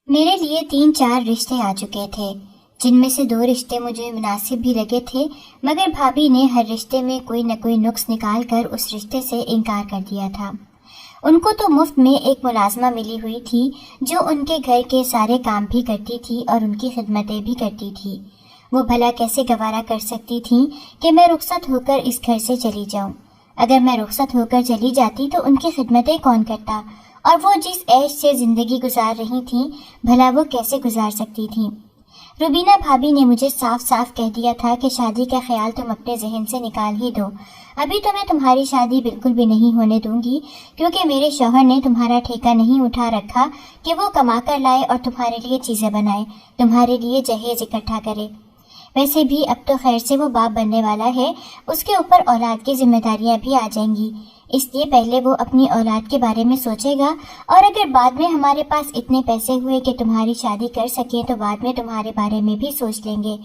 میرے لیے 3-4 رشتے آ چکے تھے، جن میں سے 2 رشتے مجھے مناسب بھی لگے تھے، مگر بھابھی نے ہر رشتے میں کوئی نہ کوئی نقص نکال کر اس رشتے سے انکار کر دیا تھا۔ ان کو تو مفت میں ایک ملازمہ ملی ہوئی تھی جو ان کے گھر کے سارے کام بھی کرتی تھی اور ان کی خدمتیں بھی کرتی تھی۔ وہ بھلا کیسے گوارا کر سکتی تھیں کہ میں رخصت ہو کر اس گھر سے چلی جاؤں؟ اگر میں رخصت ہو کر چلی جاتی تو ان کی خدمتیں کون کرتا؟ اور وہ جس عیش سے زندگی گزار رہی تھیں بھلا وہ کیسے گزار سکتی تھیں؟ روبینہ بھابھی نے مجھے صاف صاف کہہ دیا تھا کہ شادی کا خیال تم اپنے ذہن سے نکال ہی دو، ابھی تو میں تمہاری شادی بالکل بھی نہیں ہونے دوں گی، کیونکہ میرے شوہر نے تمہارا ٹھیکہ نہیں اٹھا رکھا کہ وہ کما کر لائے اور تمہارے لیے چیزیں بنائے، تمہارے لیے جہیز اکٹھا کرے۔ ویسے بھی اب تو خیر سے وہ باپ بننے والا ہے، اس کے اوپر اولاد کی ذمہ داریاں بھی آ جائیں گی، اس لیے پہلے وہ اپنی اولاد کے بارے میں سوچے گا، اور اگر بعد میں ہمارے پاس اتنے پیسے ہوئے کہ تمہاری شادی کر سکیں تو بعد میں تمہارے بارے میں بھی سوچ لیں گے،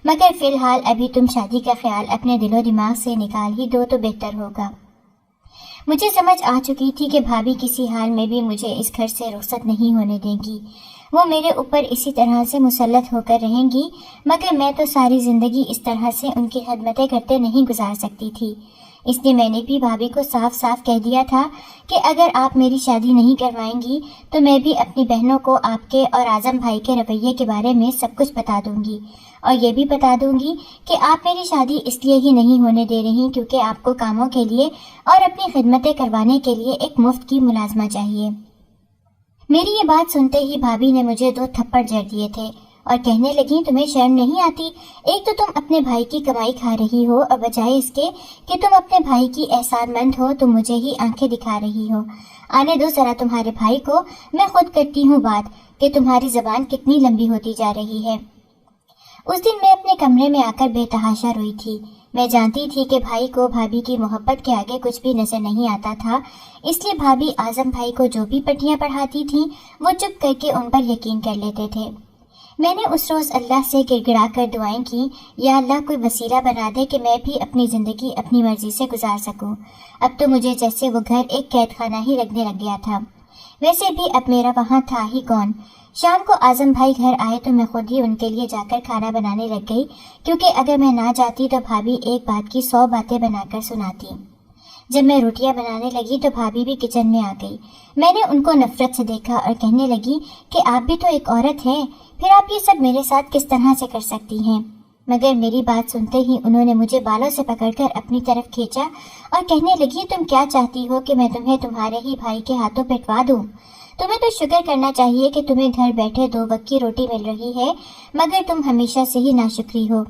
مگر فی الحال ابھی تم شادی کا خیال اپنے دل و دماغ سے نکال ہی دو تو بہتر ہوگا۔ مجھے سمجھ آ چکی تھی کہ بھابھی کسی حال میں بھی مجھے اس گھر سے رخصت نہیں ہونے دیں گی، وہ میرے اوپر اسی طرح سے مسلط ہو کر رہیں گی، مگر میں تو ساری زندگی اس طرح سے ان کی خدمتیں کرتے نہیں گزار سکتی تھی۔ اس لیے میں نے بھی بھابھی کو صاف صاف کہہ دیا تھا کہ اگر آپ میری شادی نہیں کروائیں گی تو میں بھی اپنی بہنوں کو آپ کے اور اعظم بھائی کے رویے کے بارے میں سب کچھ بتا دوں گی، اور یہ بھی بتا دوں گی کہ آپ میری شادی اس لیے ہی نہیں ہونے دے رہی کیونکہ آپ کو کاموں کے لیے اور اپنی خدمتیں کروانے کے لیے ایک مفت کی ملازمہ چاہیے۔ میری یہ بات سنتے ہی بھابھی نے مجھے 2 تھپڑ جڑ دیے تھے اور کہنے لگیں، تمہیں شرم نہیں آتی؟ ایک تو تم اپنے بھائی کی کمائی کھا رہی ہو اور بجائے اس کے کہ تم اپنے بھائی کی احسان مند ہو تم مجھے ہی آنکھیں دکھا رہی ہو۔ آنے دو ذرا تمہارے بھائی کو، میں خود کرتی ہوں بات کہ تمہاری زبان کتنی لمبی ہوتی جا رہی ہے۔ اس دن میں اپنے کمرے میں آ کر بے تحاشا روئی تھی۔ میں جانتی تھی کہ بھائی کو بھابھی کی محبت کے آگے کچھ بھی نظر نہیں آتا تھا، اس لیے بھابھی اعظم بھائی کو جو بھی پٹیاں پڑھاتی تھیں وہ چپ کر کے ان پر یقین کر لیتے تھے۔ میں نے اس روز اللہ سے گڑ گڑا کر دعائیں کی، یا اللہ کوئی وسیلہ بنا دے کہ میں بھی اپنی زندگی اپنی مرضی سے گزار سکوں۔ اب تو مجھے جیسے وہ گھر ایک قید خانہ ہی لگنے لگ گیا تھا، ویسے بھی اب میرا وہاں تھا ہی کون۔ شام کو اعظم بھائی گھر آئے تو میں خود ہی ان کے لیے جا کر کھانا بنانے لگ گئی، کیونکہ اگر میں نہ جاتی تو بھابھی ایک بات کی 100 باتیں بنا کر سناتی۔ جب میں روٹیاں بنانے لگی تو بھابھی بھی کچن میں آ گئی۔ میں نے ان کو نفرت سے دیکھا اور کہنے لگی کہ آپ بھی تو ایک عورت ہیں، پھر آپ یہ سب میرے ساتھ کس طرح سے کر سکتی ہیں؟ مگر میری بات سنتے ہی انہوں نے مجھے بالوں سے پکڑ کر اپنی طرف کھینچا اور کہنے لگی، تم کیا چاہتی ہو کہ میں تمہیں تمہارے ہی بھائی کے ہاتھوں پٹوا دوں؟ تمہیں تو شکر کرنا چاہیے کہ تمہیں گھر بیٹھے 2 وقت کی روٹی مل رہی ہے، مگر تم ہمیشہ سے ہی ناشکری ہو۔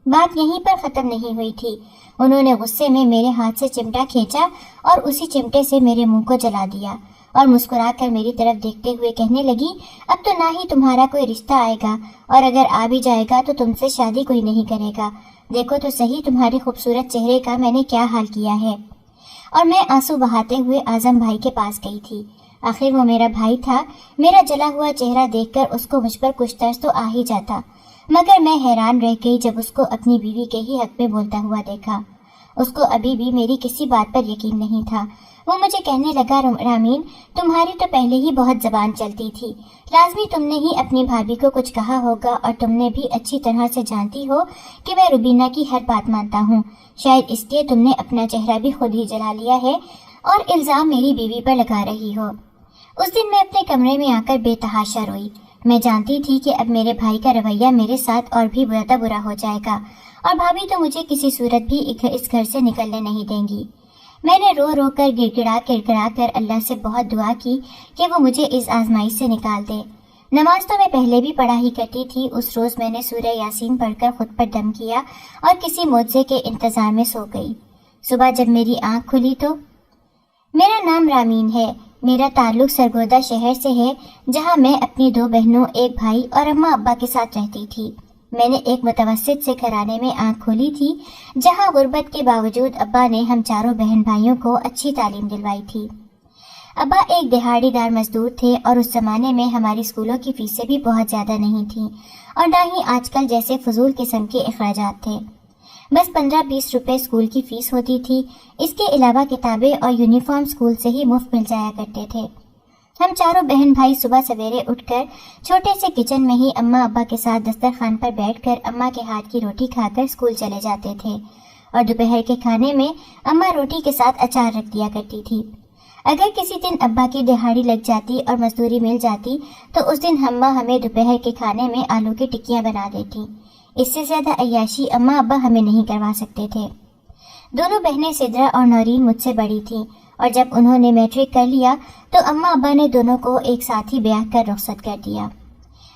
بات یہیں پر ختم نہیں ہوئی تھی، انہوں نے غصے میں میرے ہاتھ سے چمٹا کھینچا اور اسی چمٹے سے میرے منہ کو جلا دیا اور مسکرا کر میری طرف دیکھتے ہوئے کہنے لگی، اب تو نہ ہی تمہارا کوئی رشتہ آئے گا، اور اگر آ بھی جائے گا تو تم سے شادی کوئی نہیں کرے گا۔ دیکھو تو صحیح تمہارے خوبصورت چہرے کا میں نے کیا حال کیا ہے۔ اور میں آنسو بہاتے ہوئے اعظم بھائی کے پاس گئی تھی، آخر وہ میرا بھائی تھا، میرا جلا ہوا چہرہ دیکھ کر اس کو مجھ پر کچھ ترس تو آ ہی جاتا، مگر میں حیران رہ گئی جب اس کو اپنی بیوی کے ہی حق میں بولتا ہوا دیکھا۔ اس کو ابھی بھی میری کسی بات پر یقین نہیں تھا۔ وہ مجھے کہنے لگا، رامین تمہاری تو پہلے ہی بہت زبان چلتی تھی، لازمی تم نے ہی اپنی بھابھی کو کچھ کہا ہوگا، اور تم نے بھی اچھی طرح سے جانتی ہو کہ میں روبینہ کی ہر بات مانتا ہوں، شاید اس لیے تم نے اپنا چہرہ بھی خود ہی جلا لیا ہے اور الزام میری بیوی پر لگا رہی ہو۔ اس دن میں اپنے کمرے میں آ کر بے تحاشا روئی۔ میں جانتی تھی کہ اب میرے بھائی کا رویہ میرے ساتھ اور بھی برا ہو جائے گا، اور بھابھی تو مجھے کسی صورت بھی اس گھر سے نکلنے نہیں دیں گی۔ میں نے رو رو کر گڑ گڑا کر اللہ سے بہت دعا کی کہ وہ مجھے اس آزمائش سے نکال دے۔ نماز تو میں پہلے بھی پڑھا ہی کرتی تھی، اس روز میں نے سورہ یاسین پڑھ کر خود پر دم کیا اور کسی معجزے کے انتظار میں سو گئی۔ صبح جب میری آنکھ کھلی تو میرا نام رامین ہے، میرا تعلق سرگودا شہر سے ہے، جہاں میں اپنی 2 بہنوں، ایک بھائی اور اماں ابا کے ساتھ رہتی تھی۔ میں نے ایک متوسط سے گھرانے میں آنکھ کھولی تھی، جہاں غربت کے باوجود ابا نے ہم چاروں بہن بھائیوں کو اچھی تعلیم دلوائی تھی۔ ابا ایک دہاڑی دار مزدور تھے اور اس زمانے میں ہماری اسکولوں کی فیسیں بھی بہت زیادہ نہیں تھیں اور نہ ہی آج کل جیسے فضول قسم کے اخراجات تھے۔ بس 15-20 روپے اسکول کی فیس ہوتی تھی، اس کے علاوہ کتابیں اور یونیفارم اسکول سے ہی مفت مل جایا کرتے تھے۔ हम चारों बहन भाई सुबह सवेरे उठकर छोटे से किचन में ही अम्मा अब्बा के साथ दस्तरखान पर बैठकर अम्मा के हाथ की रोटी खाकर स्कूल चले जाते थे और दोपहर के खाने में अम्मा रोटी के साथ अचार रख दिया करती थी। अगर किसी दिन अब्बा की दिहाड़ी लग जाती और मजदूरी मिल जाती तो उस दिन अम्मा हमें दोपहर के खाने में आलू की टिक्कियां बना देती। इससे ज्यादा अय्याशी अम्मा अब्बा हमें नहीं करवा सकते थे। दोनों बहनें सिद्रा और नौरीन मुझसे बड़ी थीं और जब उन्होंने मैट्रिक कर लिया तो अम्मा अब्बा ने दोनों को एक साथ ही ब्याह कर रुखसत कर दिया।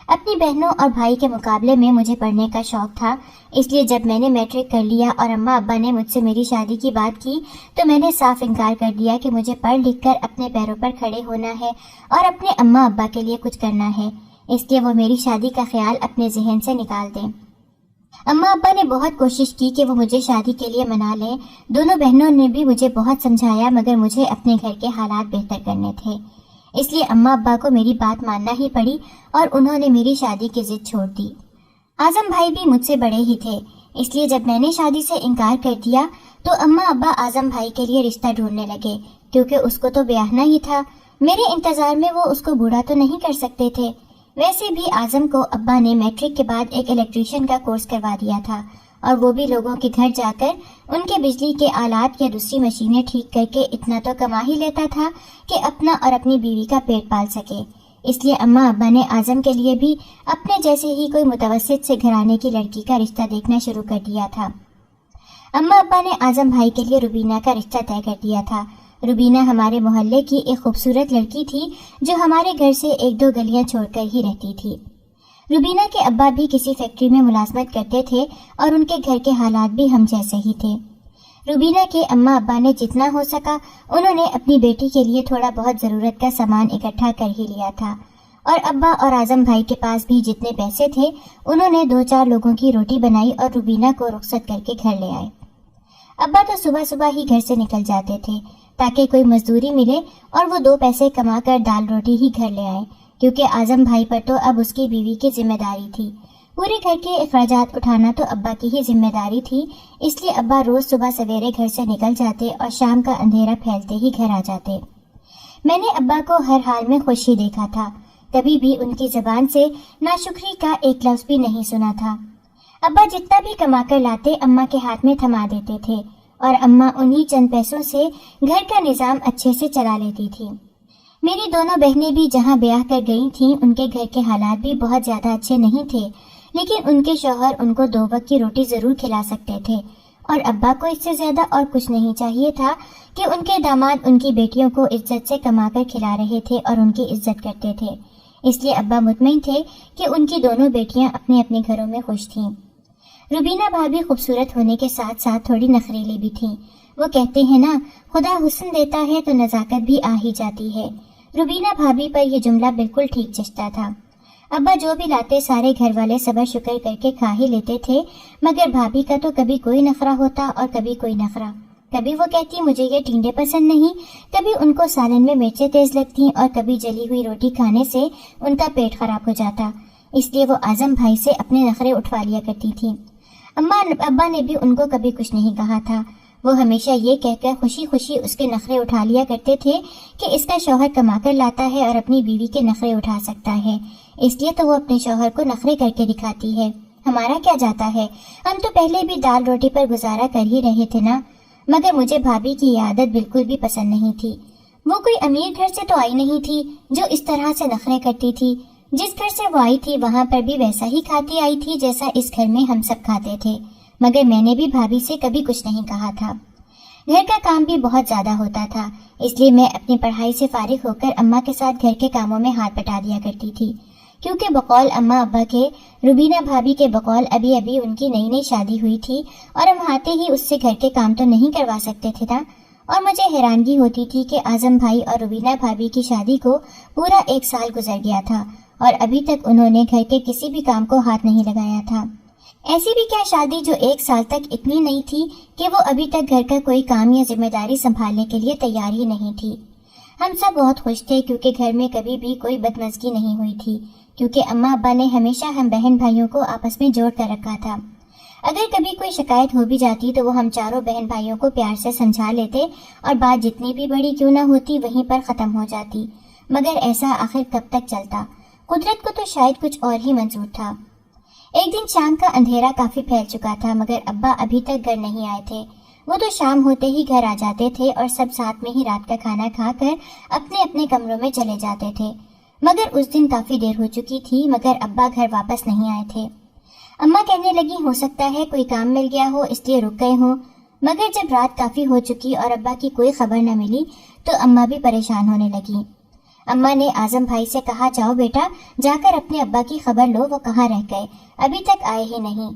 अपनी बहनों और भाई के मुकाबले में मुझे पढ़ने का शौक था, इसलिए जब मैंने मैट्रिक कर लिया और अम्मा अब्बा ने मुझसे मेरी शादी की बात की तो मैंने साफ इनकार कर दिया कि मुझे पढ़ लिख कर अपने पैरों पर खड़े होना है और अपने अम्मा अब्बा के लिए कुछ करना है, इसलिए वो मेरी शादी का ख्याल अपने जहन से निकाल दें। अम्मा अब्बा ने बहुत कोशिश की कि वो मुझे शादी के लिए मना लें। दोनों बहनों ने भी मुझे बहुत समझाया, मगर मुझे अपने घर के हालात बेहतर करने थे, इसलिए अम्मा अब्बा को मेरी बात मानना ही पड़ी और उन्होंने मेरी शादी की जिद छोड़ दी। आजम भाई भी मुझसे बड़े ही थे, इसलिए जब मैंने शादी से इनकार कर दिया तो अम्मा अब्बा आजम भाई के लिए रिश्ता ढूंढने लगे, क्योंकि उसको तो ब्याहना ही था। मेरे इंतजार में वो उसको बूढ़ा तो नहीं कर सकते थे। वैसे भी आजम को अब्बा ने मैट्रिक के बाद एक इलेक्ट्रीशियन का कोर्स करवा दिया था और वो भी लोगों के घर जाकर उनके बिजली के आलात या दूसरी मशीनें ठीक करके इतना तो कमा ही लेता था कि अपना और अपनी बीवी का पेट पाल सके। इसलिए अम्मा अब्बा ने आजम के लिए भी अपने जैसे ही कोई मुतवस्सित से घराने की लड़की का रिश्ता देखना शुरू कर दिया था। अम्मा अब्बा ने आजम भाई के लिए रुबीना का रिश्ता तय कर दिया था। रुबीना हमारे मोहल्ले की एक खूबसूरत लड़की थी जो हमारे घर से एक दो गलियां छोड़कर ही रहती थी। रुबीना के अब्बा भी किसी फैक्ट्री में मुलाजमत करते थे और उनके घर के हालात भी हम जैसे ही थे। रुबीना के अम्मा अब्बा ने जितना हो सका उन्होंने अपनी बेटी के लिए थोड़ा बहुत ज़रूरत का सामान इकट्ठा कर ही लिया था और अब्बा और आजम भाई के पास भी जितने पैसे थे उन्होंने 2-4 लोगों की रोटी बनाई और रुबीना को रुखसत करके घर ले आए। अब्बा तो सुबह सुबह ही घर से निकल जाते थे ताकि कोई मजदूरी मिले और वो 2 पैसे कमाकर दाल रोटी ही घर ले आए, क्योंकि आजम भाई पर तो अब उसकी बीवी की जिम्मेदारी थी। पूरे घर के अखराजात उठाना तो अब्बा की ही जिम्मेदारी थी, इसलिए अब्बा रोज सुबह सवेरे घर से निकल जाते और शाम का अंधेरा फैलते ही घर आ जाते। मैंने अब्बा को हर हाल में खुश ही देखा था, कभी भी उनकी जबान से नाशुक्री का एक लफ्ज भी नहीं सुना था। अब्बा जितना भी कमा कर लाते अम्मा के हाथ में थमा देते थे और अम्मा उन्हीं चंद पैसों से घर का निजाम अच्छे से चला लेती थी। मेरी दोनों बहनें भी जहां ब्याह कर गई थीं, उनके घर के हालात भी बहुत ज्यादा अच्छे नहीं थे, लेकिन उनके शौहर उनको 2 वक्त की रोटी जरूर खिला सकते थे और अब्बा को इससे ज्यादा और कुछ नहीं चाहिए था कि उनके दामाद उनकी बेटियों को इज्जत से कमाकर खिला रहे थे और उनकी इज्जत करते थे। इसलिए अब्बा मुतमईन थे कि उनकी दोनों बेटियां अपने अपने घरों में खुश थीं। रुबीना भाभी खूबसूरत होने के साथ साथ थोड़ी नखरीली भी थीं। वो कहते हैं ना, खुदा हुस्न देता है तो नजाकत भी आ ही जाती है। रुबीना भाभी पर यह जुमला बिल्कुल ठीक जचता था। अब्बा जो भी लाते सारे घर वाले सबर शुक्र करके खा ही लेते थे, मगर भाभी का तो कभी कोई नखरा होता और कभी कोई नखरा। कभी वो कहती मुझे ये टिंडे पसंद नहीं, कभी उनको सालन में मिर्चें तेज लगती और कभी जली हुई रोटी खाने से उनका पेट खराब हो जाता। इसलिए वो आजम भाई से अपने नखरे उठवा लिया करती थी। अम्मा अब्बा ने भी उनको कभी कुछ नहीं कहा था। वो हमेशा ये कहकर खुशी खुशी उसके नखरे उठा लिया करते थे कि इसका शौहर कमाकर लाता है और अपनी बीवी के नखरे उठा सकता है, इसलिए तो वो अपने शौहर को नखरे करके दिखाती है। हमारा क्या जाता है, हम तो पहले भी दाल रोटी पर गुजारा कर ही रहे थे ना। मगर मुझे भाभी की ये आदत बिल्कुल भी पसंद नहीं थी। वो कोई अमीर घर से तो आई नहीं थी जो इस तरह से नखरे करती थी। जिस घर से वो आई थी वहाँ पर भी वैसा ही खाती आई थी जैसा इस घर में हम सब खाते थे, मगर मैंने भी भाभी से कभी कुछ नहीं कहा था। घर का काम भी बहुत ज्यादा होता था, इसलिए मैं अपनी पढ़ाई से फारिग होकर अम्मा के साथ घर के कामों में हाथ बटा दिया करती थी, क्योंकि बकौल अम्मा अब्बा के रुबीना भाभी के बकौल अभी अभी उनकी नई नई शादी हुई थी और हम आते ही उससे घर के काम तो नहीं करवा सकते थे ना। और मुझे हैरानगी होती थी कि आजम भाई और रुबीना भाभी की शादी को पूरा 1 साल गुजर गया था और अभी तक उन्होंने घर के किसी भी काम को हाथ नहीं लगाया था। ऐसी भी क्या शादी जो 1 साल तक इतनी नई थी कि वो अभी तक घर का कोई काम या जिम्मेदारी संभालने के लिए तैयार ही नहीं थी। हम सब बहुत खुश थे क्योंकि घर में कभी भी कोई बदमज़गी नहीं हुई थी, क्योंकि अम्मा अब्बा ने हमेशा हम बहन भाइयों को आपस में जोड़ कर रखा था। अगर कभी कोई शिकायत हो भी जाती तो वो हम चारों बहन भाइयों को प्यार से समझा लेते और बात जितनी भी बड़ी क्यों ना होती वहीं पर ख़त्म हो जाती। मगर ऐसा आखिर कब तक चलता? कुदरत को तो शायद कुछ और ही मंजूर था। एक दिन शाम का अंधेरा काफी फैल चुका था, मगर अब्बा अभी तक घर नहीं आए थे। वो तो शाम होते ही घर आ जाते थे और सब साथ में ही रात का खाना खाकर अपने अपने कमरों में चले जाते थे। मगर उस दिन काफी देर हो चुकी थी, मगर अब्बा घर वापस नहीं आए थे। अम्मा कहने लगी, हो सकता है कोई काम मिल गया हो इसलिए रुक गए हो। मगर जब रात काफी हो चुकी और अब्बा की कोई खबर न मिली तो अम्मा भी परेशान होने लगी। अम्मा ने आजम भाई से कहा, जाओ बेटा, जाकर अपने अब्बा की खबर लो, वो कहाँ रह गए, अभी तक आए ही नहीं।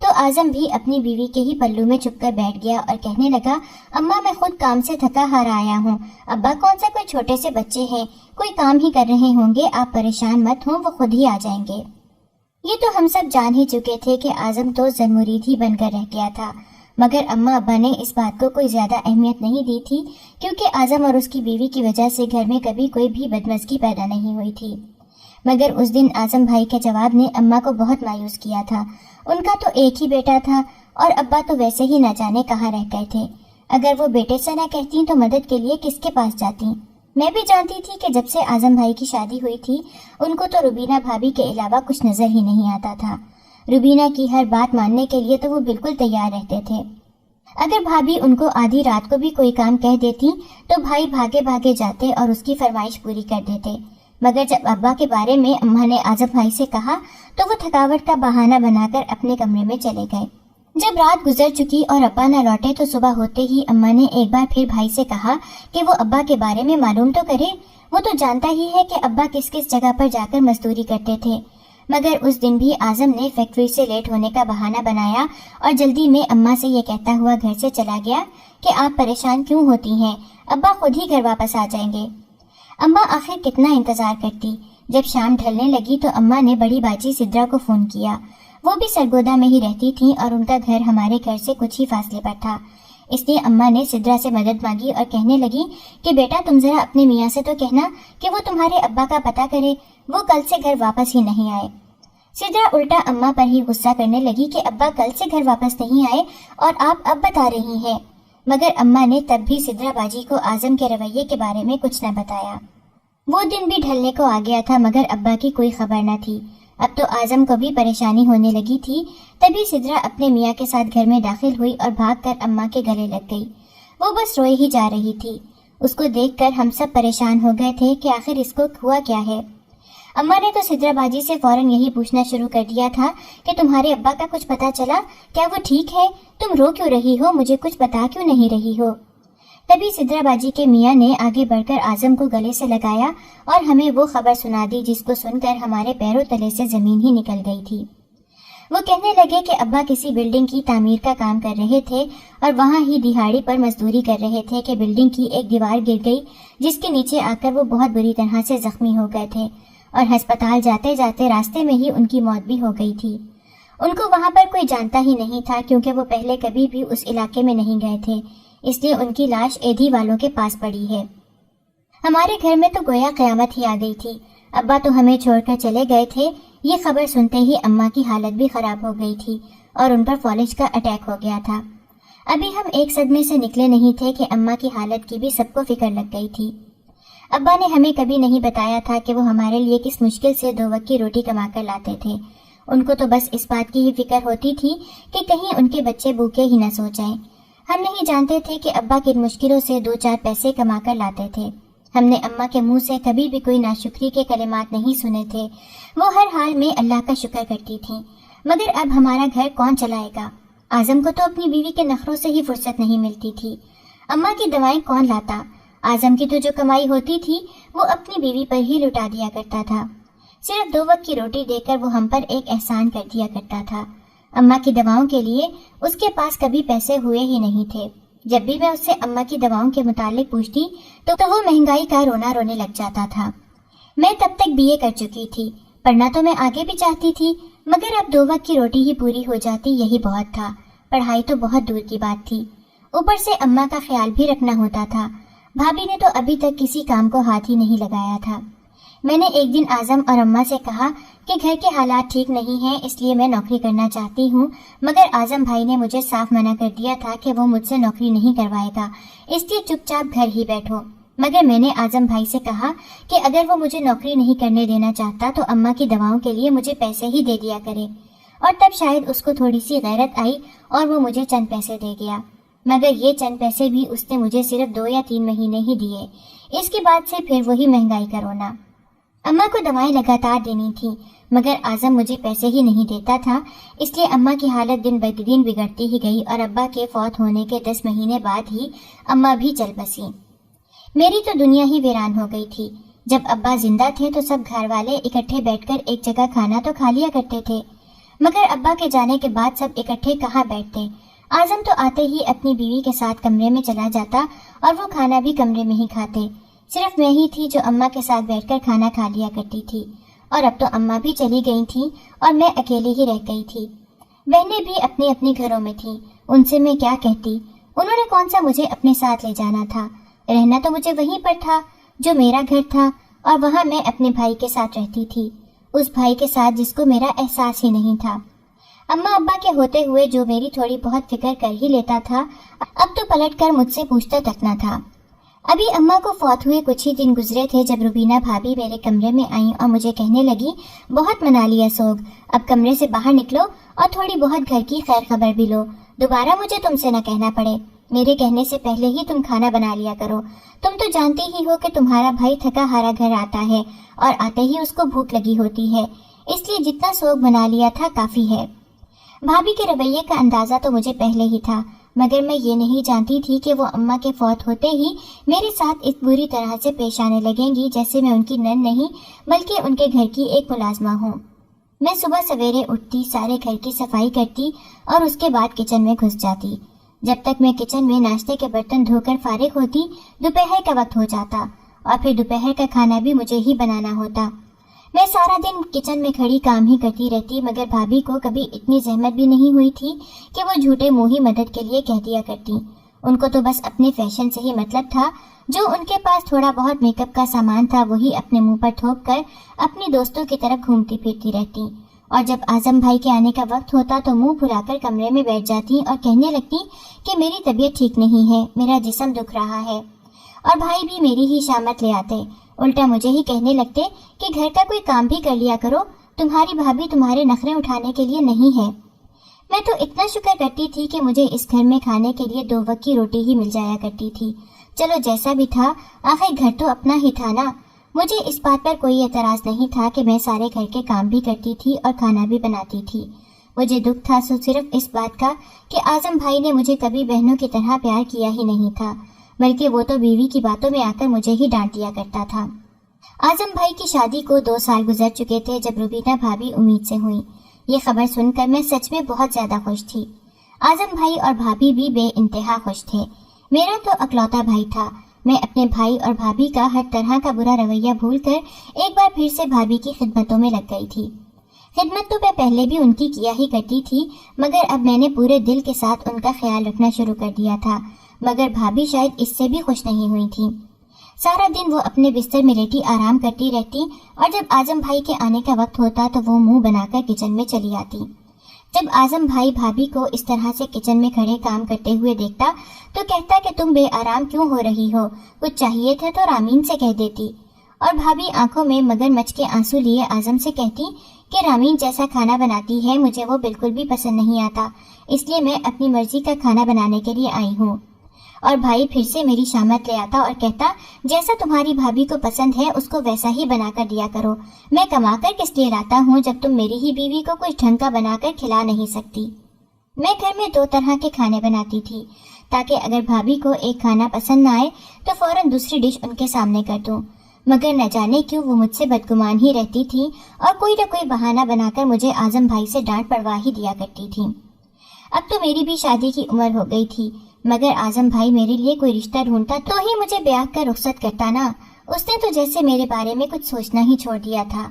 तो आजम भी अपनी बीवी के ही पल्लू में छुपकर बैठ गया और कहने लगा, अम्मा मैं खुद काम से थका हारा आया हूँ, अब्बा कौन सा कोई छोटे से बच्चे हैं, कोई काम ही कर रहे होंगे, आप परेशान मत हो, वो खुद ही आ जाएंगे। ये तो हम सब जान ही चुके थे कि आजम तो ज़न्मुरीद ही बनकर रह गया था, मगर अम्मा अब्बा ने इस बात को कोई ज्यादा अहमियत नहीं दी थी, क्योंकि आजम और उसकी बीवी की वजह से घर में कभी कोई भी बदमज़गी पैदा नहीं हुई थी। मगर उस दिन आजम भाई के जवाब ने अम्मा को बहुत मायूस किया था। उनका तो एक ही बेटा था और अब्बा तो वैसे ही न जाने कहाँ रह गए थे। अगर वो बेटे से न कहती तो मदद के लिए किसके पास जाती? मैं भी जानती थी कि जब से आजम भाई की शादी हुई थी उनको तो रुबीना भाभी के अलावा कुछ नजर ही नहीं आता था। रुबीना की हर बात मानने के लिए तो वो बिल्कुल तैयार रहते थे। अगर भाभी उनको आधी रात को भी कोई काम कह देती तो भाई भागे भागे जाते और उसकी फरमाइश पूरी कर देते। मगर जब अब्बा के बारे में अम्मा ने आजम भाई से कहा तो वो थकावट का बहाना बनाकर अपने कमरे में चले गए। जब रात गुजर चुकी और अब्बा न लौटे तो सुबह होते ही अम्मा ने एक बार फिर भाई से कहा कि वो अब्बा के बारे में मालूम तो करे, वो तो जानता ही है कि अब्बा किस किस जगह पर जाकर मजदूरी करते थे। मगर उस दिन भी आजम ने फैक्ट्री से लेट होने का बहाना बनाया और जल्दी में अम्मा से ये कहता हुआ घर से चला गया कि आप परेशान क्यों होती हैं, अब्बा खुद ही घर वापस आ जाएंगे। अम्मा आखिर कितना इंतजार करती। जब शाम ढलने लगी तो अम्मा ने बड़ी बाजी सिद्रा को फोन किया। वो भी सरगोदा में ही रहती थी और उनका घर हमारे घर से कुछ ही फासले पर था। इसलिए अम्मा ने सिद्रा से मदद मांगी और कहने लगी कि बेटा तुम जरा अपने मियाँ से तो कहना कि वो तुम्हारे अब्बा का पता करे, वो कल से घर वापस ही नहीं आए। सिद्रा उल्टा अम्मा पर ही गुस्सा करने लगी कि अब्बा कल से घर वापस नहीं आए और आप अब बता रही हैं। मगर अम्मा ने तब भी सिद्रा बाजी को आजम के रवैये के बारे में कुछ न बताया। वो दिन भी ढलने को आ गया था मगर अब्बा की कोई खबर न थी। अब तो आजम को भी परेशानी होने लगी थी। तभी सिद्रा अपने मियाँ के साथ घर में दाखिल हुई और भागकर अम्मा के गले लग गई। वो बस रोए ही जा रही थी। उसको देखकर हम सब परेशान हो गए थे कि आखिर इसको हुआ क्या है। अम्मा ने तो सिद्रा बाजी से फौरन यही पूछना शुरू कर दिया था कि तुम्हारे अब्बा का कुछ पता चला, क्या वो ठीक है, तुम रो क्यों रही हो, मुझे कुछ बता क्यों नहीं रही हो। तभी सिद्रा बाजी के मियाँ ने आगे बढ़कर आजम को गले से लगाया और हमें वो खबर सुना दी जिसको सुनकर हमारे पैरों तले से जमीन ही निकल गई थी। वो कहने लगे कि अब्बा किसी बिल्डिंग की तामीर का काम कर रहे थे और वहाँ ही दिहाड़ी पर मजदूरी कर रहे थे कि बिल्डिंग की एक दीवार गिर गई जिसके नीचे आकर वो बहुत बुरी तरह से जख्मी हो गए थे और अस्पताल जाते जाते रास्ते में ही उनकी मौत भी हो गई थी। उनको वहाँ पर कोई जानता ही नहीं था क्योंकि वो पहले कभी भी उस इलाके में नहीं गए थे, इसलिए उनकी लाश एधी वालों के पास पड़ी है। हमारे घर में तो गोया कयामत ही आ गई थी। अब्बा तो हमें छोड़कर चले गए थे। ये खबर सुनते ही अम्मा की हालत भी खराब हो गई थी और उन पर फॉलिज का अटैक हो गया था। अभी हम एक सदमे से निकले नहीं थे कि अम्मा की हालत की भी सबको फिक्र लग गई थी। अब्बा ने हमें कभी नहीं बताया था कि वो हमारे लिए किस मुश्किल से 2 वक्त की रोटी कमा कर लाते थे। उनको तो बस इस बात की ही फिक्र होती थी कि कहीं उनके बच्चे भूखे ही न सो जाएं। हम नहीं जानते थे कि अब्बा किन मुश्किलों से 2-4 पैसे कमा कर लाते थे। हमने अम्मा के मुंह से कभी भी कोई नाशुक्री के कलिमात नहीं सुने थे। वो हर हाल में अल्लाह का शुक्र करती थी। मगर अब हमारा घर कौन चलाएगा? आजम को तो अपनी बीवी के नखरों से ही फुर्सत नहीं मिलती थी। अम्मा की दवाएं कौन लाता? आजम की तो जो कमाई होती थी वो अपनी बीवी पर ही लुटा दिया करता था। सिर्फ 2 वक्त की रोटी देकर वो हम पर एक एहसान कर दिया करता था। अम्मा की दवाओं के लिए उसके पास कभी पैसे हुए ही नहीं थे। जब भी मैं उससे अम्मा की दवाओं के मुतालिक पूछती तो वो महंगाई का रोना रोने लग जाता था। मैं तब तक बीए कर चुकी थी। पढ़ना तो मैं आगे भी चाहती थी मगर अब 2 वक्त की रोटी ही पूरी हो जाती यही बहुत था। पढ़ाई तो बहुत दूर की बात थी। ऊपर से अम्मा का ख्याल भी रखना होता था। भाभी ने तो अभी तक किसी काम को हाथ ही नहीं लगाया था। मैंने एक दिन आजम और अम्मा से कहा कि घर के हालात ठीक नहीं हैं इसलिए मैं नौकरी करना चाहती हूँ, मगर आजम भाई ने मुझे साफ मना कर दिया था कि वो मुझसे नौकरी नहीं करवाएगा, इसलिए चुपचाप घर ही बैठो। मगर मैंने आजम भाई से कहा कि अगर वो मुझे नौकरी नहीं करने देना चाहता तो अम्मा की दवाओं के लिए मुझे पैसे ही दे दिया करे, और तब शायद उसको थोड़ी सी गैरत आई और वो मुझे चंद पैसे दे गया। मगर ये चंद पैसे भी उसने मुझे सिर्फ 2 या 3 महीने ही दिए। इसके बाद से फिर वही महंगाई का रोना। अम्मा को दवाएं लगातार देनी थी, मगर आजम मुझे पैसे ही नहीं देता था, इसलिए अम्मा की हालत दिन ब दिन बिगड़ती ही गई और अब्बा के फौत होने के 10 महीने बाद ही अम्मा भी चल बसी। मेरी तो दुनिया ही वीरान हो गई थी। जब अब्बा जिंदा थे तो सब घर वाले इकट्ठे बैठकर एक जगह खाना तो खा लिया करते थे, मगर अब्बा के जाने के बाद सब इकट्ठे कहाँ बैठते। आजम तो आते ही अपनी बीवी के साथ कमरे में चला जाता और वो खाना भी कमरे में ही खाते। सिर्फ मैं ही थी जो अम्मा के साथ बैठकर खाना खा लिया करती थी, और अब तो अम्मा भी चली गई थी और मैं अकेली ही रह गई थी। बहनें भी अपने अपने घरों में थी, उनसे मैं क्या कहती। उन्होंने कौन सा मुझे अपने साथ ले जाना था। रहना तो मुझे वहीं पर था जो मेरा घर था, और वहाँ मैं अपने भाई के साथ रहती थी, उस भाई के साथ जिसको मेरा एहसास ही नहीं था। अम्मा अब्बा के होते हुए जो मेरी थोड़ी बहुत फिक्र कर ही लेता था, अब तो पलट कर मुझसे पूछता तक न था। अभी अम्मा को फौत हुए कुछ ही दिन गुजरे थे जब रुबीना भाभी मेरे कमरे में आई और मुझे कहने लगी, बहुत मना लिया सोग, अब कमरे से बाहर निकलो और थोड़ी बहुत घर की खैर खबर भी लो। दोबारा मुझे तुमसे न कहना पड़े, मेरे कहने से पहले ही तुम खाना बना लिया करो। तुम तो जानती ही हो कि तुम्हारा भाई थका हारा घर आता है और आते ही उसको भूख लगी होती है, इसलिए जितना सोग बना लिया था काफी है। भाभी के रवैये का अंदाजा तो मुझे पहले ही था, मगर मैं ये नहीं जानती थी कि वो अम्मा के फौत होते ही मेरे साथ इस बुरी तरह से पेश आने लगेंगी जैसे मैं उनकी नन नहीं बल्कि उनके घर की एक मुलाजमा हूँ। मैं सुबह सवेरे उठती, सारे घर की सफाई करती और उसके बाद किचन में घुस जाती। जब तक मैं किचन में नाश्ते के बर्तन धोकर फारिग होती, दोपहर का वक्त हो जाता और फिर दोपहर का खाना भी मुझे ही बनाना होता। मैं सारा दिन किचन में खड़ी काम ही करती रहती, मगर भाभी को कभी इतनी जहमत भी नहीं हुई थी कि वो झूठे मुंह ही मदद के लिए कह दिया करती। उनको तो बस अपने फैशन से ही मतलब था। जो उनके पास थोड़ा बहुत मेकअप का सामान था वही अपने मुंह पर थोप कर अपनी दोस्तों की तरफ घूमती फिरती रहती, और जब आजम भाई के आने का वक्त होता तो मुंह फुलाकर कमरे में बैठ जाती और कहने लगती कि मेरी तबीयत ठीक नहीं है, मेरा जिस्म दुख रहा है। और भाई भी मेरी ही शामत ले आते, उल्टा मुझे ही कहने लगते कि घर का कोई काम भी कर लिया करो, तुम्हारी भाभी तुम्हारे नखरे उठाने के लिए नहीं है। मैं तो इतना शुक्र करती थी कि मुझे इस घर में खाने के लिए 2 वक्त की रोटी ही मिल जाया करती थी। चलो जैसा भी था, आखिर घर तो अपना ही था ना। मुझे इस बात पर कोई एतराज नहीं था कि मैं सारे घर के काम भी करती थी और खाना भी बनाती थी। मुझे दुख था सिर्फ इस बात का कि आजम भाई ने मुझे कभी बहनों की तरह प्यार किया ही नहीं था, बल्कि वो तो बीवी की बातों में आकर मुझे ही डांट दिया करता था। आजम भाई की शादी को 2 साल गुजर चुके थे जब रुबीना भाभी उम्मीद से हुई। ये खबर सुनकर मैं सच में बहुत ज्यादा खुश थी। आजम भाई और भाभी भी बेइंतहा खुश थे। मेरा तो अकलौता भाई था। मैं अपने भाई और भाभी का हर तरह का बुरा रवैया भूलकर एक बार फिर से भाभी की खिदमतों में लग गई थी। खिदमत तो मैं पहले भी उनकी किया ही करती थी, मगर अब मैंने पूरे दिल के साथ उनका ख्याल रखना शुरू कर दिया था। मगर भाभी शायद इससे भी खुश नहीं हुई थी। सारा दिन वो अपने बिस्तर में लेटी आराम करती रहती, और जब आजम भाई के आने का वक्त होता तो वो मुंह बनाकर किचन में चली आती। जब आजम भाई भाभी को इस तरह से किचन में खड़े काम करते हुए देखता तो कहता कि तुम बेआराम क्यों हो रही हो, कुछ चाहिए थे तो रामीन से कह देती। और भाभी आंखों में मगरमच्छ के आंसू लिए आजम से कहती कि रामीन जैसा खाना बनाती है मुझे वो बिल्कुल भी पसंद नहीं आता, इसलिए मैं अपनी मर्जी का खाना बनाने के लिए आई हूँ। और भाई फिर से मेरी शामत ले आता और कहता, जैसा तुम्हारी भाभी को पसंद है उसको वैसा ही बनाकर दिया करो। मैं कमाकर किस लिए लाता हूँ जब तुम मेरी ही बीवी को कुछ ढंग का बनाकर खिला नहीं सकती। मैं घर में 2 तरह के खाने बनाती थी ताकि अगर भाभी को एक खाना पसंद न आए तो फौरन दूसरी डिश उनके सामने कर दूं। मगर न जाने क्यों वो मुझसे बदगुमान ही रहती थी और कोई न कोई बहाना बनाकर मुझे आजम भाई से डांट पड़वा ही दिया करती थी। अब तो मेरी भी शादी की उम्र हो गई थी, मगर आजम भाई मेरे लिए कोई रिश्ता ढूंढता तो ही मुझे ब्याह कर रुखसत करता ना। उसने तो जैसे मेरे बारे में कुछ सोचना ही छोड़ दिया था।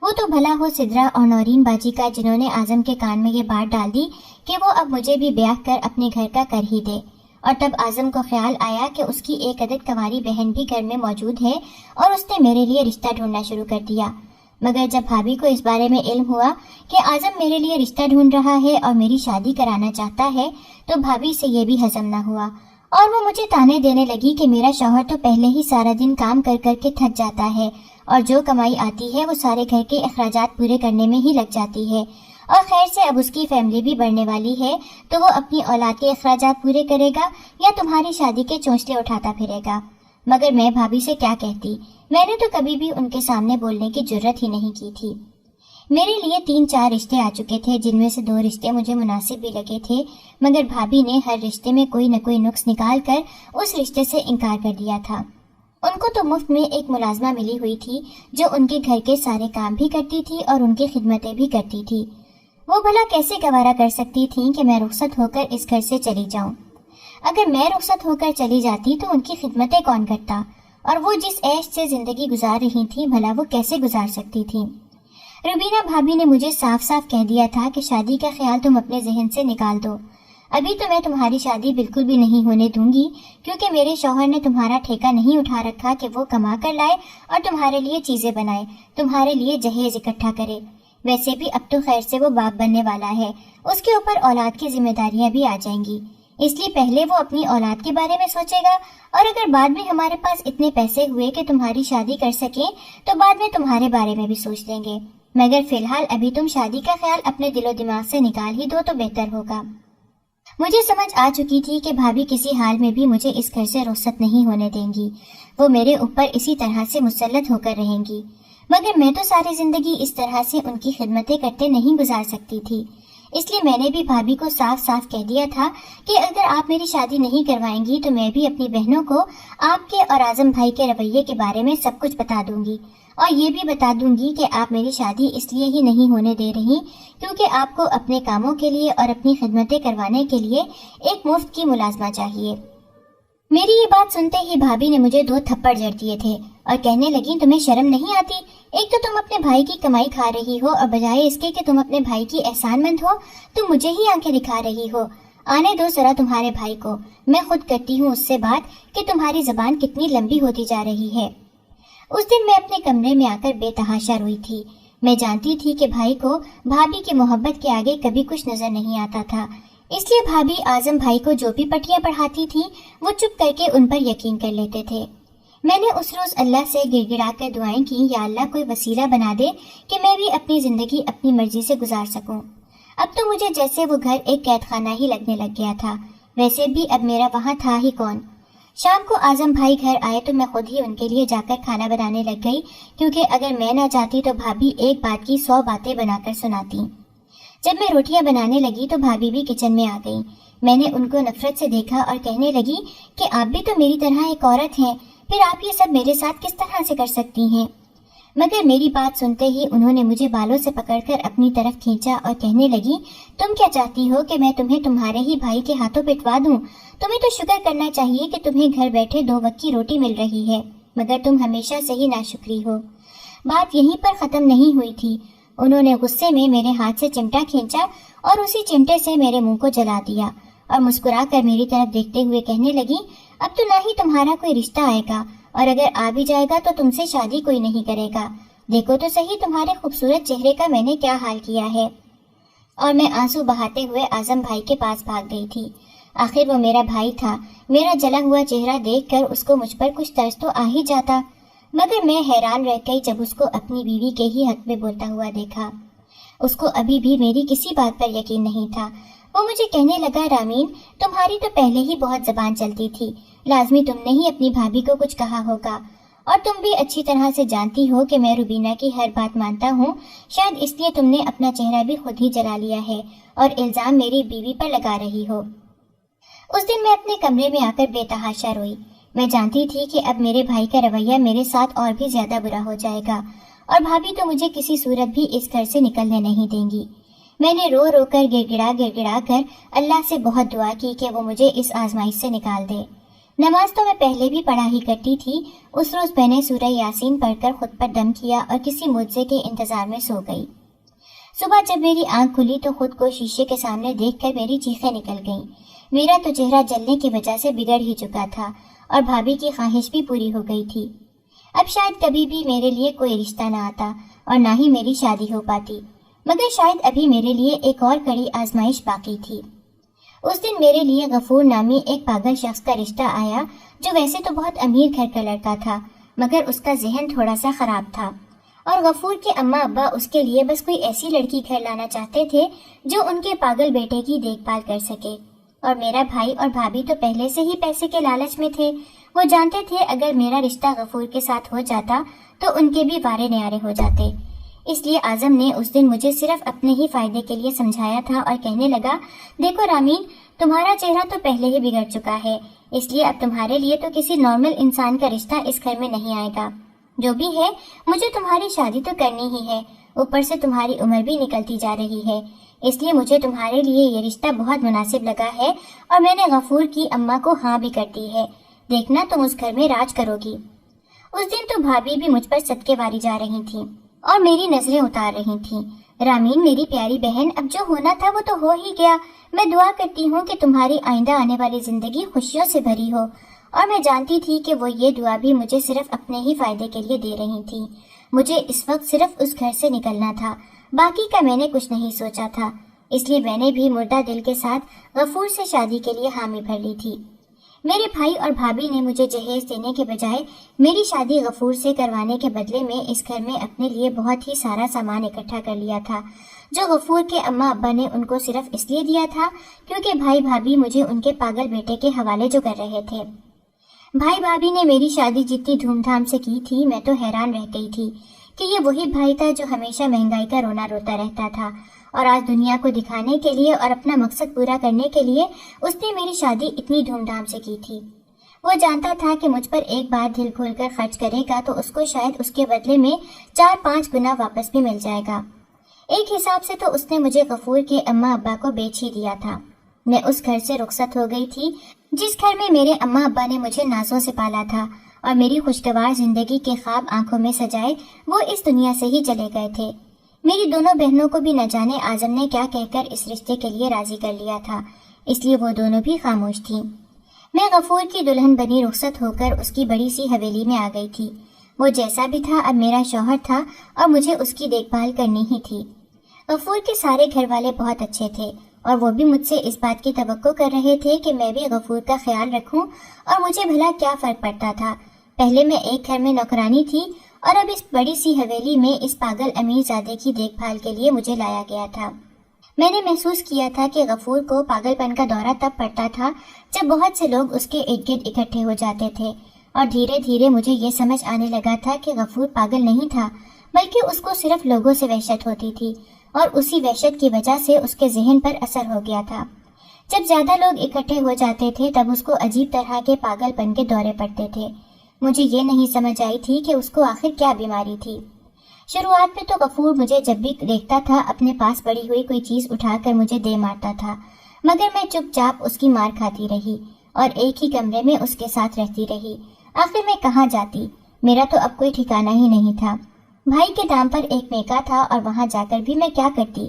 वो तो भला हो सिद्रा और नौरीन बाजी का, जिन्होंने आजम के कान में ये बात डाल दी कि वो अब मुझे भी ब्याह कर अपने घर का कर ही दे। और तब आजम को ख्याल आया कि उसकी एक अदद कंवारी बहन भी घर में मौजूद है और उसने मेरे लिए रिश्ता ढूंढना शुरू कर दिया। मगर जब भाभी को इस बारे में इल्म हुआ कि आजम मेरे लिए रिश्ता ढूंढ रहा है और मेरी शादी कराना चाहता है तो भाभी से ये भी हजम न हुआ और वो मुझे ताने देने लगी कि मेरा शौहर तो पहले ही सारा दिन काम कर कर के थक जाता है और जो कमाई आती है वो सारे घर के अखराजात पूरे करने में ही लग जाती है, और खैर से अब उसकी फैमिली भी बढ़ने वाली है तो वो अपनी औलाद के अखराजात पूरे करेगा या तुम्हारी शादी के चोंचले उठाता फिरेगा। मगर मैं भाभी से क्या कहती, मैंने तो कभी भी उनके सामने बोलने की जुर्रत ही नहीं की थी। मेरे लिए 3-4 रिश्ते आ चुके थे, जिनमें से 2 रिश्ते मुझे मुनासिब भी लगे थे, मगर भाभी ने हर रिश्ते में कोई न कोई नुक्स निकाल कर उस रिश्ते से इनकार कर दिया था। उनको तो मुफ्त में एक मुलाजमा मिली हुई थी जो उनके घर के सारे काम भी करती थी और उनकी खिदमतें भी करती थी। वो भला कैसे गवारा कर सकती थी कि मैं रुखसत होकर इस घर से चली जाऊं। अगर मैं रुखसत होकर चली जाती तो उनकी खिदमतें कौन करता, और वो जिस ऐश से जिंदगी गुजार रही थी भला वो कैसे गुजार सकती थी। रुबीना भाभी ने मुझे साफ साफ कह दिया था कि शादी का ख्याल तुम अपने जहन से निकाल दो। अभी तो मैं तुम्हारी शादी बिल्कुल भी नहीं होने दूंगी, क्योंकि मेरे शौहर ने तुम्हारा ठेका नहीं उठा रखा कि वो कमा कर लाए और तुम्हारे लिए चीजें बनाए, तुम्हारे लिए जहेज इकट्ठा करे। वैसे भी अब तो खैर से वो बाप बनने वाला है, उसके ऊपर औलाद की जिम्मेदारियां भी आ जाएंगी, इसलिए पहले वो अपनी औलाद के बारे में सोचेगा, और अगर बाद में हमारे पास इतने पैसे हुए कि तुम्हारी शादी कर सके तो बाद में तुम्हारे बारे में भी सोच लेंगे। मगर फिलहाल अभी तुम शादी का ख्याल अपने दिलो दिमाग से निकाल ही दो तो बेहतर होगा। मुझे समझ आ चुकी थी कि भाभी किसी हाल में भी मुझे इस घर से रुखसत नहीं होने देंगी, वो मेरे ऊपर इसी तरह से मुसल्लत होकर रहेंगी। मगर मैं तो सारी जिंदगी इस तरह से उनकी खिदमतें करते नहीं गुजार सकती थी, इसलिए मैंने भी भाभी को साफ साफ कह दिया था कि अगर आप मेरी शादी नहीं करवाएंगी तो मैं भी अपनी बहनों को आपके और आजम भाई के रवैये के बारे में सब कुछ बता दूंगी, और ये भी बता दूंगी कि आप मेरी शादी इसलिए ही नहीं होने दे रही क्योंकि आपको अपने कामों के लिए और अपनी खिदमतें करवाने के लिए एक मुफ्त की मुलाजमा चाहिए। मेरी ये बात सुनते ही भाभी ने मुझे 2 थप्पड़ जड़ दिए थे और कहने लगी, तुम्हें शर्म नहीं आती? एक तो तुम अपने भाई की कमाई खा रही हो और बजाय इसके कि तुम अपने भाई की एहसानमंद हो तुम मुझे ही आंखें दिखा रही हो। आने दो जरा तुम्हारे भाई को, मैं खुद करती हूँ उससे बात कि तुम्हारी जबान कितनी लंबी होती जा रही है। उस दिन मैं अपने कमरे में आकर बेतहाशा रोई थी। मैं जानती थी कि भाई को भाभी की मोहब्बत के आगे कभी कुछ नजर नहीं आता था, इसलिए भाभी आजम भाई को जो भी पटियां पढ़ाती थी वो चुप करके उन पर यकीन कर लेते थे। मैंने उस रोज अल्लाह से गिड़गिड़ा कर दुआएं की, या अल्लाह कोई वसीला बना दे कि मैं भी अपनी जिंदगी अपनी मर्जी से गुजार सकूं। अब तो मुझे जैसे वो घर एक कैद खाना ही लगने लग गया था, वैसे भी अब मेरा वहाँ था ही कौन। शाम को आजम भाई घर आए तो मैं खुद ही उनके लिए जाकर खाना बनाने लग गई, क्योंकि अगर मैं ना जाती तो भाभी एक बात की 100 बातें बनाकर सुनाती। जब मैं रोटियां बनाने लगी तो भाभी भी किचन में आ गई। मैंने उनको नफरत से देखा और कहने लगी कि आप भी तो मेरी तरह एक औरत हैं, फिर आप ये सब मेरे साथ किस तरह से कर सकती हैं। मगर मेरी बात सुनते ही उन्होंने मुझे बालों से पकड़कर अपनी तरफ खींचा और कहने लगी, तुम क्या चाहती हो कि मैं तुम्हें तुम्हारे ही भाई के हाथों पिटवा दूं? तुम्हें तो शुक्र करना चाहिए कि तुम्हें घर बैठे 2 वक्त की रोटी मिल रही है, मगर तुम हमेशा से ही नाशुक्री हो। बात यहीं पर खत्म नहीं हुई थी। उन्होंने गुस्से में मेरे हाथ से चिमटा खींचा और उसी चिमटे से मेरे मुंह को जला दिया और मुस्कुरा कर मेरी तरफ देखते हुए कहने लगी, अब तो ना ही तुम्हारा कोई रिश्ता आएगा, और अगर आ भी जाएगा तो तुमसे शादी कोई नहीं करेगा। देखो तो सही तुम्हारे खूबसूरत चेहरे का मैंने क्या हाल किया है। और मैं आंसू बहाते हुए आजम भाई के पास भाग गई थी। आखिर वो मेरा भाई था, मेरा जला हुआ चेहरा देखकर उसको मुझ पर कुछ तरस तो आ ही जाता, मगर मैं हैरान रह गई जब उसको अपनी बीवी के ही हक में बोलता हुआ देखा। उसको अभी भी मेरी किसी बात पर यकीन नहीं था। वो मुझे कहने लगा, रामीन तुम्हारी तो पहले ही बहुत जबान चलती थी, लाजमी तुमने ही अपनी भाभी को कुछ कहा होगा, और तुम भी अच्छी तरह से जानती हो कि मैं रुबीना की हर बात मानता हूँ, शायद इसलिए तुमने अपना चेहरा भी खुद ही जला लिया है और इल्जाम मेरी बीवी पर लगा रही हो। उस दिन मैं अपने कमरे में आकर बेतहाशा रोई। मैं जानती थी कि अब मेरे भाई का रवैया मेरे साथ और भी ज्यादा बुरा हो जाएगा और भाभी तो मुझे किसी सूरत भी इस घर से निकलने नहीं देंगी। मैंने रो रो कर गिड़गिड़ा कर अल्लाह से बहुत दुआ की कि वो मुझे इस आजमाइश से निकाल दे। नमाज तो मैं पहले भी पढ़ा ही करती थी। उस रोज मैंने सूरह यासीन पढ़कर खुद पर दम किया और किसी मुआवजे के इंतजार में सो गई। सुबह जब मेरी आंख खुली तो खुद को शीशे के सामने देखकर मेरी चीखें निकल गईं। मेरा तो चेहरा जलने की वजह से बिगड़ ही चुका था और भाभी की ख्वाहिश भी पूरी हो गई थी। अब शायद कभी भी मेरे लिए कोई रिश्ता ना आता और ना ही मेरी शादी हो पाती, मगर शायद अभी मेरे लिए एक और कड़ी आजमाइश बाकी थी। उस दिन मेरे लिए गफूर नामी एक पागल शख्स का रिश्ता आया, जो वैसे तो बहुत अमीर घर का लड़का था, मगर उसका जहन थोड़ा सा खराब था। और गफूर के अम्मा अब्बा उसके लिए बस कोई ऐसी लड़की घर लाना चाहते थे जो उनके पागल बेटे की देखभाल कर सके। और मेरा भाई और भाभी तो पहले से ही पैसे के लालच में थे। वो जानते थे अगर मेरा रिश्ता गफूर के साथ हो जाता तो उनके भी वारे न्यारे हो जाते। इसलिए आजम ने उस दिन मुझे सिर्फ अपने ही फायदे के लिए समझाया था और कहने लगा, देखो रामीन, तुम्हारा चेहरा तो पहले ही बिगड़ चुका है, इसलिए अब तुम्हारे लिए तो किसी नॉर्मल इंसान का रिश्ता इस घर में नहीं आएगा। जो भी है, मुझे तुम्हारी शादी तो करनी ही है, ऊपर से तुम्हारी उम्र भी निकलती जा रही है, इसलिए मुझे तुम्हारे लिए ये रिश्ता बहुत मुनासिब लगा है और मैंने गफूर की अम्मा को हाँ भी कर दी है। देखना तुम उस घर में राज करोगी। उस दिन तो भाभी भी मुझ पर सदके वारी जा रही थी और मेरी नजरें उतार रही थीं। रामीन मेरी प्यारी बहन, अब जो होना था वो तो हो ही गया। मैं दुआ करती हूँ कि तुम्हारी आइंदा आने वाली जिंदगी खुशियों से भरी हो। और मैं जानती थी कि वो ये दुआ भी मुझे सिर्फ अपने ही फायदे के लिए दे रही थी। मुझे इस वक्त सिर्फ उस घर से निकलना था, बाकी का मैंने कुछ नहीं सोचा था। इसलिए मैंने भी मुर्दा दिल के साथ गफूर से शादी के लिए हामी भर ली थी। मेरे भाई और भाभी ने मुझे जहेज देने के बजाय मेरी शादी गफूर से करवाने के बदले में इस घर में अपने लिए बहुत ही सारा सामान इकट्ठा कर लिया था, जो गफूर के अम्मा अब्बा ने उनको सिर्फ इसलिए दिया था क्योंकि भाई भाभी मुझे उनके पागल बेटे के हवाले जो कर रहे थे। भाई भाभी ने मेरी शादी जितनी धूमधाम से की थी, मैं तो हैरान रह गई थी कि ये वही भाई था जो हमेशा महंगाई का रोना रोता रहता था और आज दुनिया को दिखाने के लिए और अपना मकसद पूरा करने के लिए उसने मेरी शादी इतनी धूमधाम से की थी। वो जानता था कि मुझ पर एक बार दिल खोलकर खर्च करेगा तो उसको शायद उसके बदले में 4-5 गुना वापस भी मिल जाएगा। एक हिसाब से तो उसने मुझे गफूर के अम्मा अब्बा को बेच ही दिया था। मैं उस घर से रुखसत हो गई थी जिस घर में मेरे अम्मा अब्बा ने मुझे नाजों से पाला था और मेरी खुशगवार जिंदगी के ख्वाब आंखों में सजाए वो इस दुनिया से ही चले गए थे। मेरी दोनों बहनों को भी न जाने आजम ने क्या कहकर इस रिश्ते के लिए राजी कर लिया था, इसलिए वो दोनों भी खामोश थीं। मैं गफूर की दुल्हन बनी रुखसत होकर उसकी बड़ी सी हवेली में आ गई थी। वो जैसा भी था अब मेरा शौहर था और मुझे उसकी देखभाल करनी ही थी। गफूर के सारे घर वाले बहुत अच्छे थे और वो भी मुझसे इस बात की तवक्को कर रहे थे कि मैं भी गफूर का ख्याल रखूं, और मुझे भला क्या फर्क पड़ता था। पहले मैं एक घर में नौकरानी थी और अब इस बड़ी सी हवेली में इस पागल अमीरजादे की देखभाल के लिए मुझे लाया गया था। मैंने महसूस किया था कि गफूर को पागलपन का दौरा तब पड़ता था जब बहुत से लोग उसके इर्द गिर्द इकट्ठे हो जाते थे, और धीरे धीरे मुझे ये समझ आने लगा था कि गफूर पागल नहीं था, बल्कि उसको सिर्फ लोगों से वहशत होती थी और उसी वहशत की वजह से उसके जहन पर असर हो गया था। जब ज्यादा लोग इकट्ठे हो जाते थे तब उसको अजीब तरह के पागलपन के दौरे पड़ते थे। मुझे ये नहीं समझ आई थी कि उसको आखिर क्या बीमारी थी। शुरुआत में तो गफूर मुझे जब भी देखता था अपने पास पड़ी हुई कोई चीज उठाकर मुझे दे मारता था, मगर मैं चुपचाप उसकी मार खाती रही और एक ही कमरे में उसके साथ रहती रही। आखिर मैं कहाँ जाती, मेरा तो अब कोई ठिकाना ही नहीं था। भाई के दाम पर एक मेका था और वहां जाकर भी मैं क्या करती।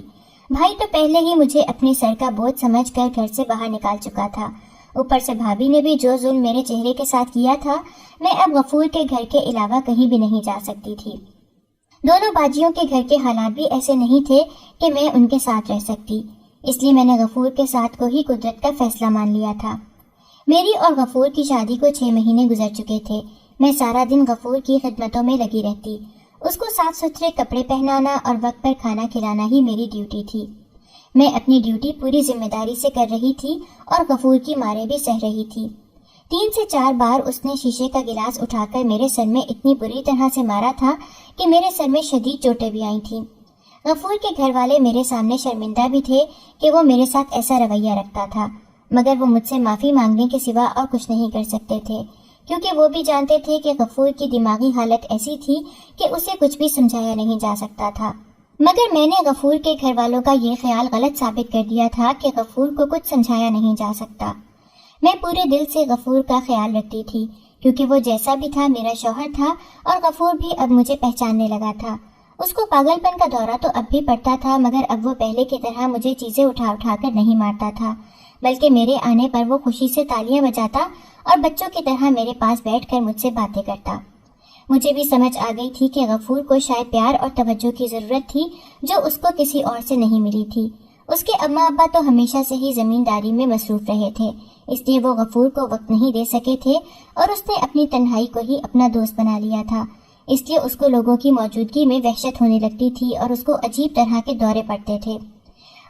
भाई तो पहले ही मुझे अपने सर का बोझ समझकर घर से बाहर निकाल चुका था। ऊपर से भाभी ने भी जो जुल्म मेरे चेहरे के साथ किया था, मैं अब गफूर के घर के अलावा कहीं भी नहीं जा सकती थी। दोनों बाजियों के घर के हालात भी ऐसे नहीं थे कि मैं उनके साथ रह सकती, इसलिए मैंने गफूर के साथ को ही कुदरत का फैसला मान लिया था। मेरी और गफूर की शादी को 6 महीने गुजर चुके थे। मैं सारा दिन गफूर की खिदमतों में लगी रहती। उसको साफ सुथरे कपड़े पहनाना और वक्त पर खाना खिलाना ही मेरी ड्यूटी थी। मैं अपनी ड्यूटी पूरी जिम्मेदारी से कर रही थी और गफूर की मारें भी सह रही थी। 3 से 4 बार उसने शीशे का गिलास उठाकर मेरे सर में इतनी बुरी तरह से मारा था कि मेरे सर में शदीद चोटें भी आई थीं। गफूर के घर वाले मेरे सामने शर्मिंदा भी थे कि वो मेरे साथ ऐसा रवैया रखता था, मगर वो मुझसे माफी मांगने के सिवा और कुछ नहीं कर सकते थे, क्योंकि वो भी जानते थे कि गफूर की दिमागी हालत ऐसी थी कि उसे कुछ भी समझाया नहीं जा सकता था। मगर मैंने गफूर के घर वालों का ये ख्याल गलत साबित कर दिया था कि गफूर को कुछ समझाया नहीं जा सकता। मैं पूरे दिल से गफूर का ख्याल रखती थी, क्योंकि वो जैसा भी था मेरा शौहर था और गफूर भी अब मुझे पहचानने लगा था। उसको पागलपन का दौरा तो अब भी पड़ता था, मगर अब वो पहले की तरह मुझे चीजें उठा कर नहीं मारता था, बल्कि मेरे आने पर वो खुशी से तालियां बजाता और बच्चों की तरह मेरे पास बैठकर मुझसे बातें करता। मुझे भी समझ आ गई थी कि गफूर को शायद प्यार और तवज्जो की जरूरत थी जो उसको किसी और से नहीं मिली थी। اس کے اماں ابا تو ہمیشہ سے ہی زمینداری میں مصروف رہے تھے، اس لیے وہ غفور کو وقت نہیں دے سکے تھے اور اس نے اپنی تنہائی کو ہی اپنا دوست بنا لیا تھا۔ اس لیے اس کو لوگوں کی موجودگی میں وحشت ہونے لگتی تھی اور اس کو عجیب طرح کے دورے پڑتے تھے۔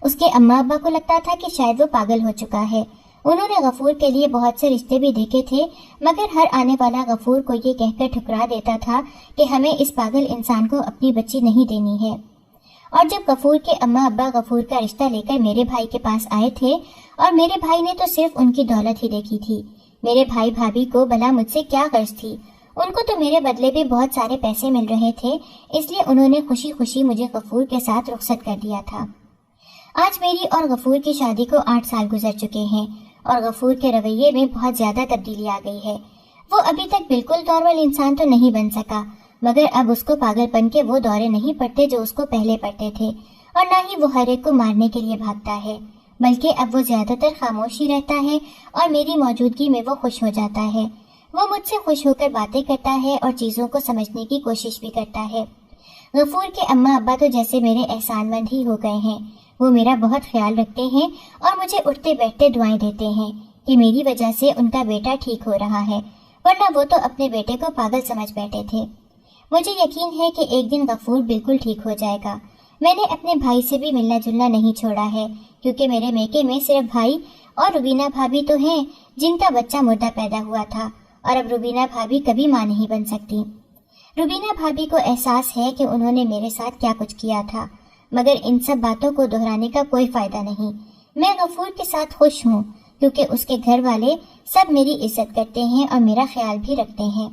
اس کے اماں ابا کو لگتا تھا کہ شاید وہ پاگل ہو چکا ہے۔ انہوں نے غفور کے لیے بہت سے رشتے بھی دیکھے تھے، مگر ہر آنے والا غفور کو یہ کہہ کر ٹھکرا دیتا تھا کہ ہمیں اس پاگل انسان کو اپنی بچی نہیں دینی ہے۔ اور جب غفور کے اماں ابا غفور کا رشتہ لے کر میرے بھائی کے پاس آئے تھے، اور میرے بھائی نے تو صرف ان کی دولت ہی دیکھی تھی، میرے بھائی بھابھی کو بھلا مجھ سے کیا غرض تھی؟ ان کو تو میرے بدلے بھی بہت سارے پیسے مل رہے تھے، اس لیے انہوں نے خوشی خوشی مجھے غفور کے ساتھ رخصت کر دیا تھا۔ آج میری اور غفور کی شادی کو 8 سال گزر چکے ہیں اور غفور کے رویے میں بہت زیادہ تبدیلی آ گئی ہے۔ وہ ابھی تک بالکل نارمل انسان تو نہیں بن سکا، مگر اب اس کو پاگل پن کے وہ دورے نہیں پڑتے جو اس کو پہلے پڑتے تھے، اور نہ ہی وہ ہر ایک کو مارنے کے لیے بھاگتا ہے، بلکہ اب وہ زیادہ تر خاموش ہی رہتا ہے اور میری موجودگی میں وہ خوش ہو جاتا ہے۔ وہ مجھ سے خوش ہو کر باتیں کرتا ہے اور چیزوں کو سمجھنے کی کوشش بھی کرتا ہے۔ غفور کے اماں ابا تو جیسے میرے احسان مند ہی ہو گئے ہیں، وہ میرا بہت خیال رکھتے ہیں اور مجھے اٹھتے بیٹھتے دعائیں دیتے ہیں کہ میری وجہ سے ان کا بیٹا ٹھیک ہو رہا ہے، ورنہ وہ تو اپنے بیٹے کو پاگل سمجھ بیٹھے تھے۔ مجھے یقین ہے کہ ایک دن غفور بالکل ٹھیک ہو جائے گا۔ میں نے اپنے بھائی سے بھی ملنا جلنا نہیں چھوڑا ہے، کیونکہ میرے میکے میں صرف بھائی اور روبینہ بھابھی تو ہیں جن کا بچہ مردہ پیدا ہوا تھا، اور اب روبینہ بھابھی کبھی ماں نہیں بن سکتی۔ روبینہ بھابھی کو احساس ہے کہ انہوں نے میرے ساتھ کیا کچھ کیا تھا، مگر ان سب باتوں کو دہرانے کا کوئی فائدہ نہیں۔ میں غفور کے ساتھ خوش ہوں کیونکہ اس کے گھر والے سب میری عزت کرتے ہیں اور میرا خیال بھی رکھتے ہیں۔